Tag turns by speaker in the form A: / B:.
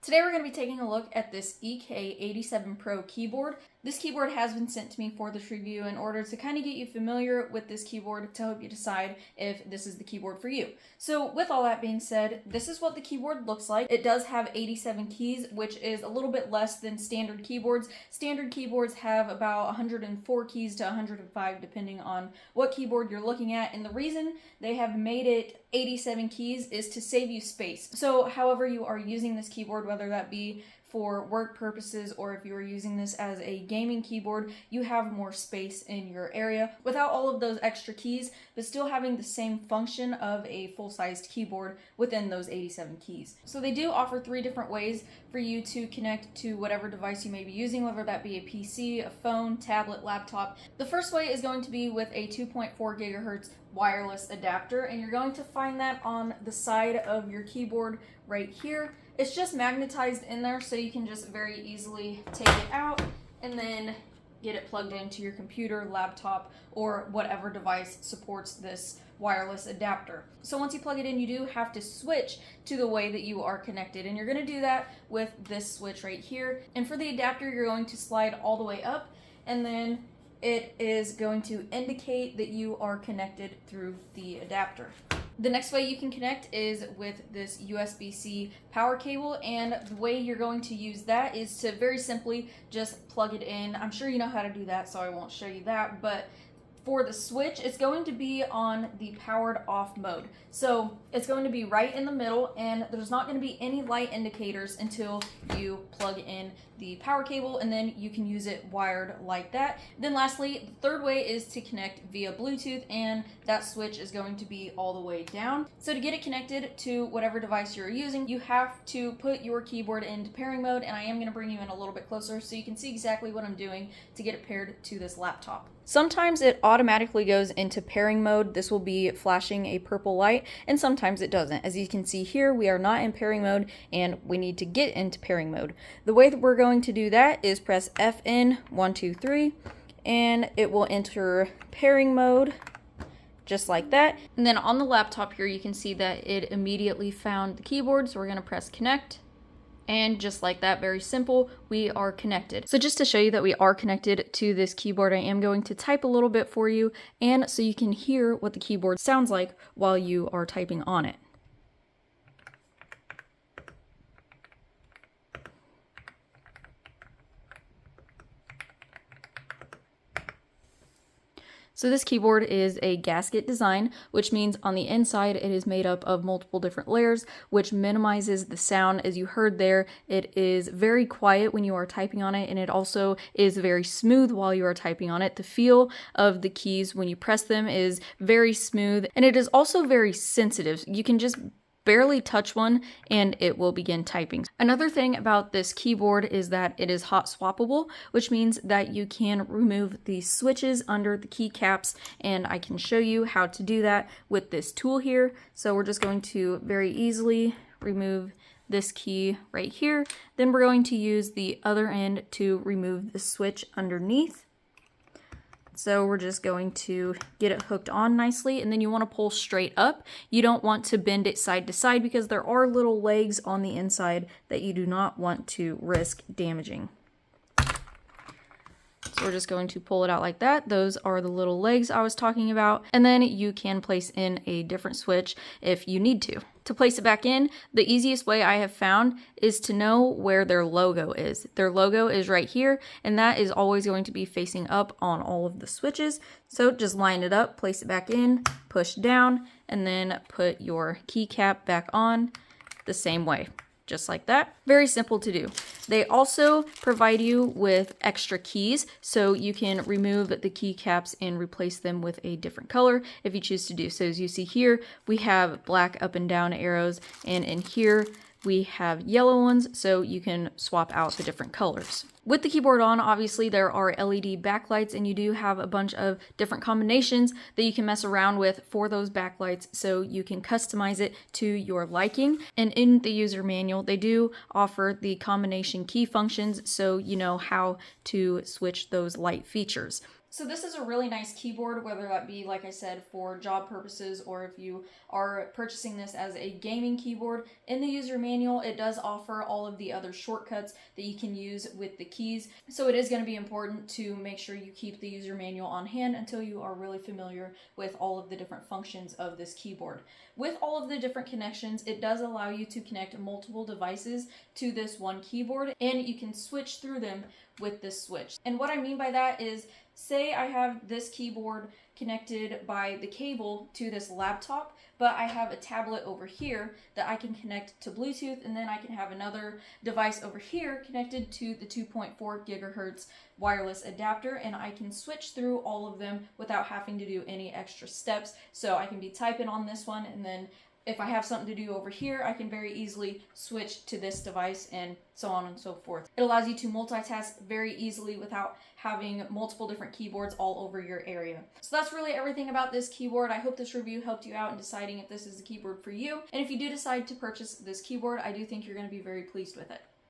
A: Today we're going to be taking a look at this EK87 Pro keyboard. This keyboard has been sent to me for this review in order to kind of get you familiar with this keyboard to help you decide if this is the keyboard for you. So with all that being said, this is what the keyboard looks like. It does have 87 keys, which is a little bit less than standard keyboards. Standard keyboards have about 104 keys to 105 depending on what keyboard you're looking at, and the reason they have made it 87 keys is to save you space. So however you are using this keyboard, whether that be for work purposes or if you are using this as a gaming keyboard, you have more space in your area without all of those extra keys, but still having the same function of a full-sized keyboard within those 87 keys. So they do offer 3 different ways for you to connect to whatever device you may be using, whether that be a PC, a phone, tablet, laptop. The first way is going to be with a 2.4 gigahertz wireless adapter, and you're going to find that on the side of your keyboard right here. It's just magnetized in there, so you can just very easily take it out and then get it plugged into your computer, laptop, or whatever device supports this wireless adapter. So once you plug it in, you do have to switch to the way that you are connected, and you're going to do that with this switch right here. And for the adapter, you're going to slide all the way up, and then it is going to indicate that you are connected through the adapter. The next way you can connect is with this USB-C power cable, and the way you're going to use that is to very simply just plug it in. I'm sure you know how to do that, so I won't show you that, but for the switch, it's going to be on the powered off mode. So it's going to be right in the middle, and there's not going to be any light indicators until you plug in the power cable, and then you can use it wired like that. Then lastly, the third way is to connect via Bluetooth, and that switch is going to be all the way down. So to get it connected to whatever device you're using, you have to put your keyboard into pairing mode, and I am going to bring you in a little bit closer so you can see exactly what I'm doing to get it paired to this laptop. Sometimes it automatically goes into pairing mode. This will be flashing a purple light, and sometimes it doesn't. As you can see here, we are not in pairing mode, and we need to get into pairing mode. The way that we're going to do that is press FN 1, 2, 3, and it will enter pairing mode just like that. And then on the laptop here, you can see that it immediately found the keyboard, so we're going to press connect. And just like that, very simple, we are connected. So just to show you that we are connected to this keyboard, I am going to type a little bit for you, and so you can hear what the keyboard sounds like while you are typing on it. So this keyboard is a gasket design, which means on the inside it is made up of multiple different layers, which minimizes the sound. As you heard there, it is very quiet when you are typing on it, and it also is very smooth while you are typing on it. The feel of the keys when you press them is very smooth, and it is also very sensitive. You can just barely touch one and it will begin typing. Another thing about this keyboard is that it is hot swappable, which means that you can remove the switches under the keycaps, and I can show you how to do that with this tool here. So we're just going to very easily remove this key right here. Then we're going to use the other end to remove the switch underneath. So we're just going to get it hooked on nicely, and then you want to pull straight up. You don't want to bend it side to side because there are little legs on the inside that you do not want to risk damaging. So we're just going to pull it out like that. Those are the little legs I was talking about. And then you can place in a different switch if you need to. To place it back in, the easiest way I have found is to know where their logo is. Their logo is right here, and that is always going to be facing up on all of the switches. So just line it up, place it back in, push down, and then put your keycap back on the same way. Just like that. Very simple to do. They also provide you with extra keys, so you can remove the keycaps and replace them with a different color if you choose to do so. As you see here, we have black up and down arrows, and in here we have yellow ones, so you can swap out the different colors. With the keyboard on, obviously there are LED backlights, and you do have a bunch of different combinations that you can mess around with for those backlights, so you can customize it to your liking. And in the user manual, they do offer the combination key functions, so you know how to switch those light features. So this is a really nice keyboard, whether that be, like I said, for job purposes or if you are purchasing this as a gaming keyboard. In the user manual, it does offer all of the other shortcuts that you can use with the keys. So it is going to be important to make sure you keep the user manual on hand until you are really familiar with all of the different functions of this keyboard. With all of the different connections, it does allow you to connect multiple devices to this one keyboard, and you can switch through them with this switch. And what I mean by that is, say I have this keyboard connected by the cable to this laptop, but I have a tablet over here that I can connect to Bluetooth, and then I can have another device over here connected to the 2.4 gigahertz wireless adapter, and I can switch through all of them without having to do any extra steps. So I can be typing on this one, and then if I have something to do over here, I can very easily switch to this device and so on and so forth. It allows you to multitask very easily without having multiple different keyboards all over your area. So that's really everything about this keyboard. I hope this review helped you out in deciding if this is the keyboard for you. And if you do decide to purchase this keyboard, I do think you're going to be very pleased with it.